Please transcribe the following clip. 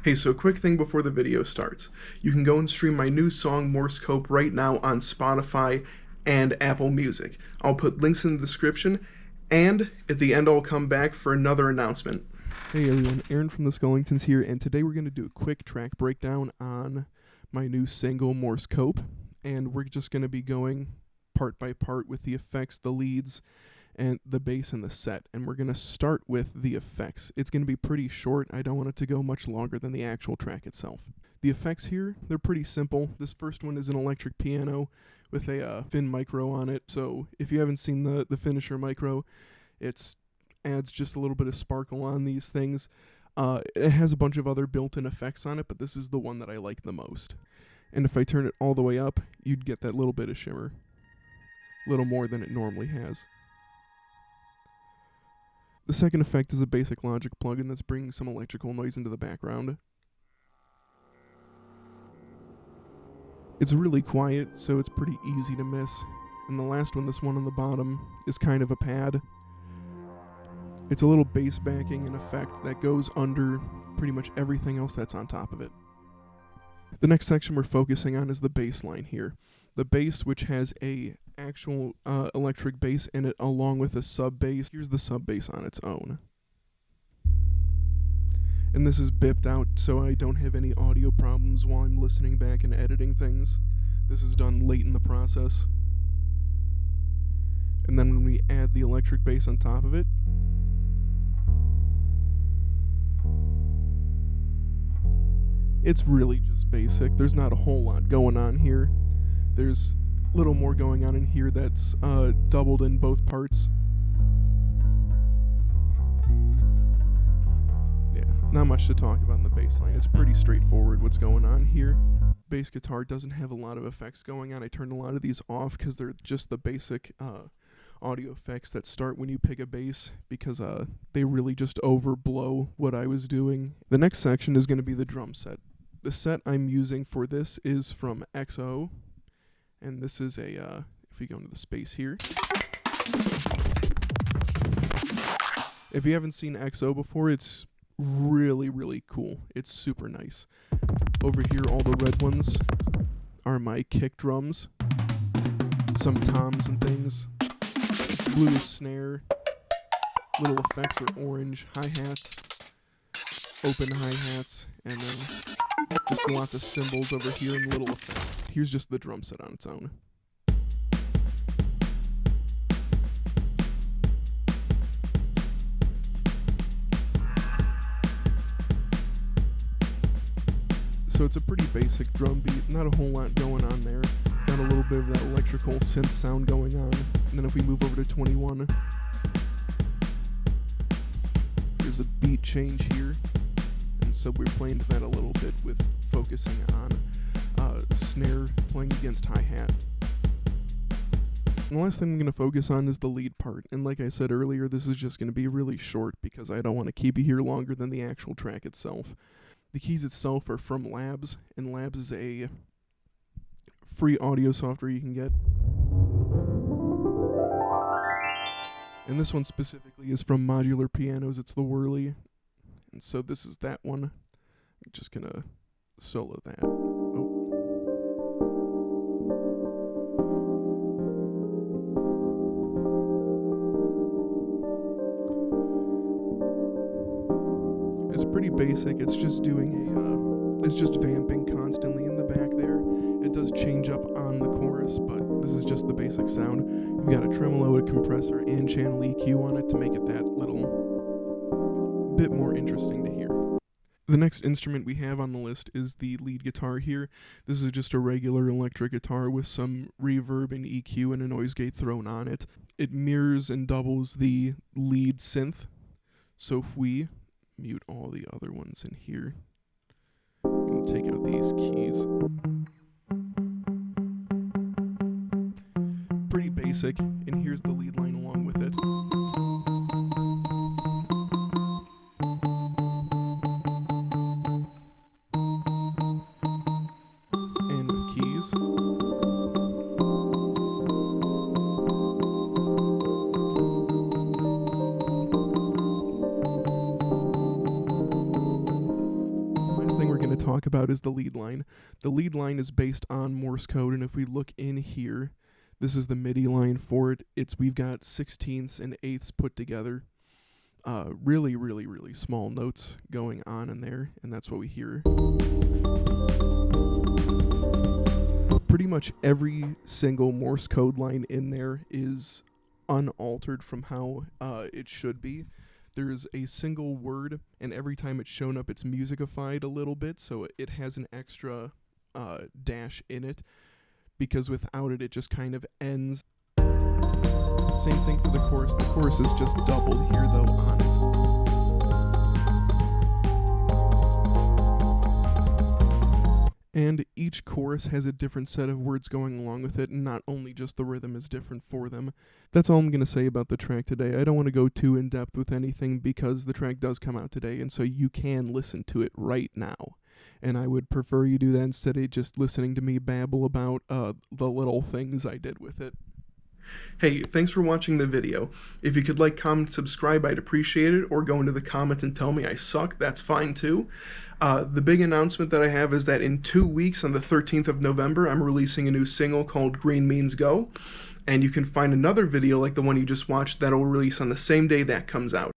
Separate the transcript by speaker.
Speaker 1: Hey, so quick thing before the video starts. You can go and stream my new song Morse Cope right now on Spotify and Apple Music. I'll put links in the description, and at the end I'll come back for another announcement. Hey everyone, Aaron from the Skullingtons here, and today we're going to do a quick track breakdown on my new single Morse Cope, and we're just going to be going part by part with the effects, the leads, and the bass and the set, and we're going to start with the effects. It's going to be pretty short. I don't want it to go much longer than the actual track itself. The effects here, they're pretty simple. This first one is an electric piano with a Fin Micro on it, so if you haven't seen the Finisher Micro, it adds just a little bit of sparkle on these things. It has a bunch of other built-in effects on it, but this is the one that I like the most. And if I turn it all the way up, you'd get that little bit of shimmer. A little more than it normally has. The second effect is a basic Logic plugin that's bringing some electrical noise into the background. It's really quiet, so it's pretty easy to miss. And the last one, this one on the bottom, is kind of a pad. It's a little bass backing and effect that goes under pretty much everything else that's on top of it. The next section we're focusing on is the bass line here. The bass, which has a actual electric bass in it along with a sub bass. Here's the sub bass on its own. And this is bipped out so I don't have any audio problems while I'm listening back and editing things. This is done late in the process. And then when we add the electric bass on top of it, it's really just basic. There's not a whole lot going on here. There's a little more going on in here that's doubled in both parts. Yeah, not much to talk about in the bass line. It's pretty straightforward what's going on here. Bass guitar doesn't have a lot of effects going on. I turned a lot of these off because they're just the basic audio effects that start when you pick a bass, because they really just overblow what I was doing. The next section is going to be the drum set. The set I'm using for this is from XO, and this is a, if we go into the space here. If you haven't seen XO before, it's really, really cool. It's super nice. Over here, all the red ones are my kick drums, some toms and things. Blue is snare, little effects are orange, hi-hats, open hi-hats, and then just lots of cymbals over here and little effects. Here's just the drum set on its own. So it's a pretty basic drum beat, not a whole lot going on there. Got a little bit of that electrical synth sound going on. And then if we move over to 21, there's a beat change here. And so we're playing to that a little bit with focusing on snare playing against hi-hat. And the last thing I'm going to focus on is the lead part. And like I said earlier, this is just going to be really short because I don't want to keep you here longer than the actual track itself. The keys itself are from Labs, and Labs is a free audio software you can get. And this one specifically is from Modular Pianos. It's the Whirly. And so this is that one. I'm just going to solo that. Oh. It's pretty basic. It's just doing it's just vamping constantly in the back there. It does change up on the chorus, but this is just the basic sound. We've got a tremolo, a compressor, and channel EQ on it to make it that little bit more interesting to hear. The next instrument we have on the list is the lead guitar here. This is just a regular electric guitar with some reverb and EQ and a noise gate thrown on it. It mirrors and doubles the lead synth. So if we mute all the other ones in here, I'm going to take out these keys. Pretty basic, and here's the lead line along with it. And with keys. going to talk about is the lead line. The lead line is based on Morse code, and if we look in here, this is the MIDI line for it. We've got sixteenths and eighths put together. Really, really, really small notes going on in there, and that's what we hear. Pretty much every single Morse code line in there is unaltered from how it should be. There's a single word, and every time it's shown up, it's musicified a little bit, so it has an extra dash in it, because without it, it just kind of ends. Same thing for the chorus. The chorus is just doubled here, though, on it. And each chorus has a different set of words going along with it, and not only just the rhythm is different for them. That's all I'm going to say about the track today. I don't want to go too in-depth with anything because the track does come out today, and so you can listen to it right now. And I would prefer you do that instead of just listening to me babble about the little things I did with it. Hey, thanks for watching the video. If you could like, comment, subscribe, I'd appreciate it, or go into the comments and tell me I suck, that's fine too. The big announcement that I have is that in 2 weeks, on the 13th of November, I'm releasing a new single called Green Means Go, and you can find another video like the one you just watched that'll release on the same day that comes out.